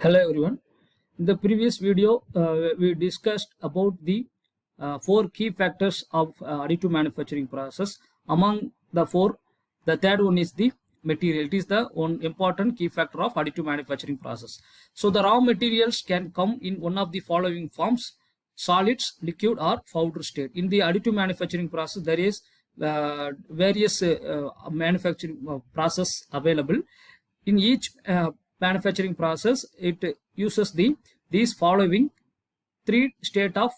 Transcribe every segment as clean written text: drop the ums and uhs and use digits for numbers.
Hello everyone. In the previous video, we discussed about the four key factors of additive manufacturing process. Among the four, the third one is the material. It is the one important key factor of additive manufacturing process. So the raw materials can come in one of the following forms: solids, liquid, or powder state. In the additive manufacturing process, there is various manufacturing process available. In each manufacturing process, it uses these following three state of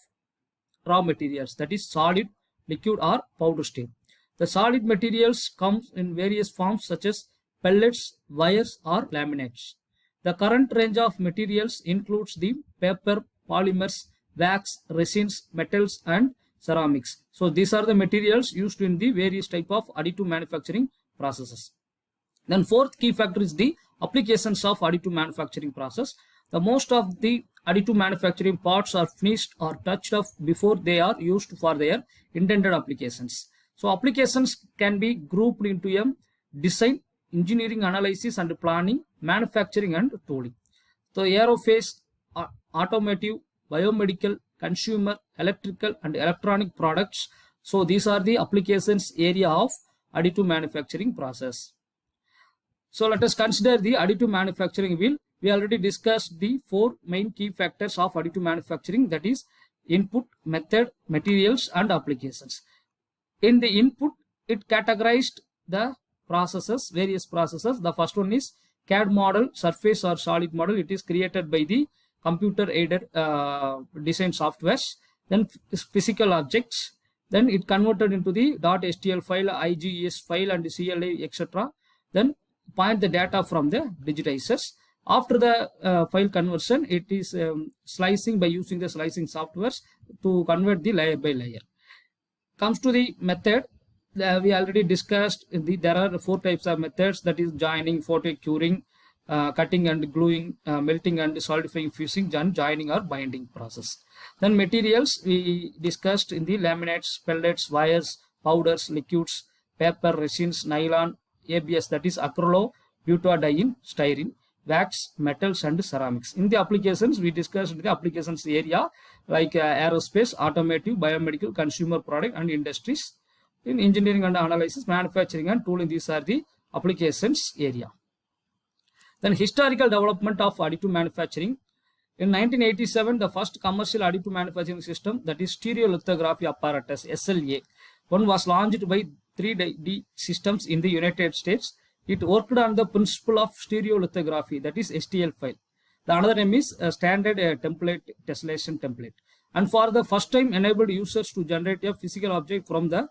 raw materials, that is solid, liquid, or powder state. The solid materials comes in various forms such as pellets, wires, or laminates. The current range of materials includes the paper, polymers, wax, resins, metals, and ceramics. So these are the materials used in the various type of additive manufacturing processes. Then fourth key factor is the applications of additive manufacturing process. The most of the additive manufacturing parts are finished or touched up before they are used for their intended applications. So applications can be grouped into a design, engineering, analysis and planning, manufacturing and tooling. So aerospace, automotive, biomedical, consumer, electrical and electronic products. So these are the applications area of additive manufacturing process. So let us consider the additive manufacturing wheel. We already discussed the four main key factors of additive manufacturing, that is input, method, materials and applications. In the input, it categorized the processes, various processes. The first one is CAD model, surface or solid model. It is created by the computer aided design softwares. Then physical objects. Then it converted into the .stl file, IGES file and CLA, etc. Then point the data from the digitizers. After the file conversion, it is slicing by using the slicing softwares to convert the layer by layer. Comes to the method, we already discussed there are four types of methods, that is joining, photo curing, cutting and gluing, melting and solidifying, fusing, and joining or binding process. Then materials we discussed in the laminates, pellets, wires, powders, liquids, paper, resins, nylon, ABS, that is acrylo, butadiene, styrene, wax, metals and ceramics. In the applications, we discussed the applications area like aerospace, automotive, biomedical, consumer product and industries. In engineering and analysis, manufacturing and tooling, these are the applications area. Then historical development of additive manufacturing. In 1987, the first commercial additive manufacturing system, that is stereolithography apparatus, SLA, one was launched by 3D systems in the United States. It worked on the principle of stereolithography, that is STL file. The another name is standard template, tessellation template. And for the first time enabled users to generate a physical object from the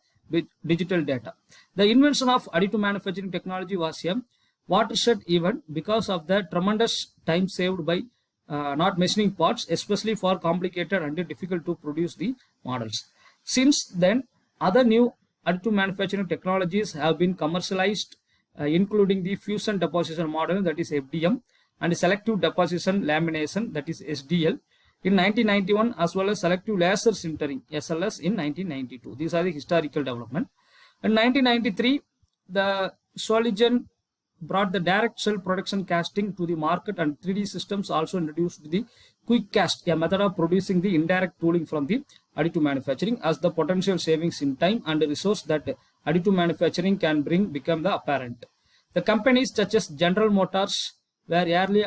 digital data. The invention of additive manufacturing technology was a watershed event because of the tremendous time saved by not machining parts, especially for complicated and difficult to produce the models. Since then, other new additive manufacturing technologies have been commercialized, including the fusion deposition model, that is FDM, and selective deposition lamination, that is SDL, in 1991, as well as selective laser sintering, SLS, in 1992. These are the historical development. In 1993, the Soligen brought the direct cell production casting to the market, and 3D systems also introduced the quick cast, a method of producing the indirect tooling from the additive manufacturing, as the potential savings in time and resource that additive manufacturing can bring become the apparent. The companies such as General Motors were early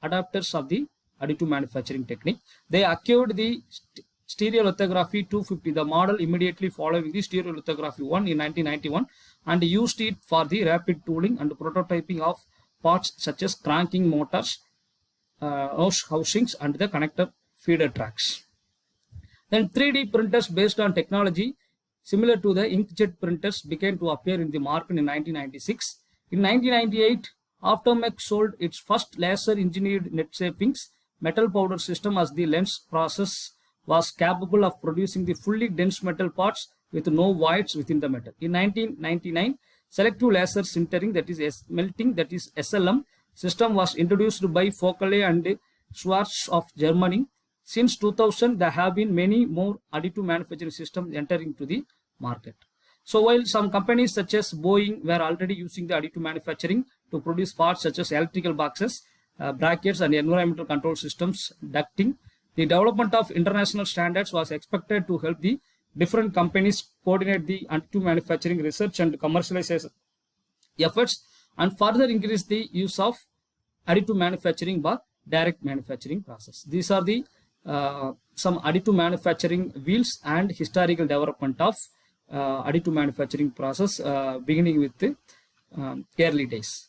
adopters of the additive manufacturing technique. They acquired the stereolithography 250, the model immediately following the stereolithography 1 in 1991, and used it for the rapid tooling and prototyping of parts such as cranking motors, housings and the connector feeder tracks. Then 3D printers based on technology similar to the inkjet printers began to appear in the market in 1996. In 1998, Apme sold its first laser engineered net shapings metal powder system, as the lens process was capable of producing the fully dense metal parts with no voids within the metal. In 1999, selective laser sintering, that is melting, that is SLM system, was introduced by Focale and Schwarz of Germany. Since 2000, there have been many more additive manufacturing systems entering to the market. So while some companies such as Boeing were already using the additive manufacturing to produce parts such as electrical boxes, brackets and environmental control systems, ducting. The development of international standards was expected to help the different companies coordinate the additive manufacturing research and commercialization efforts and further increase the use of additive manufacturing by direct manufacturing process. These are the some additive manufacturing wheels and historical development of additive manufacturing process beginning with the early days.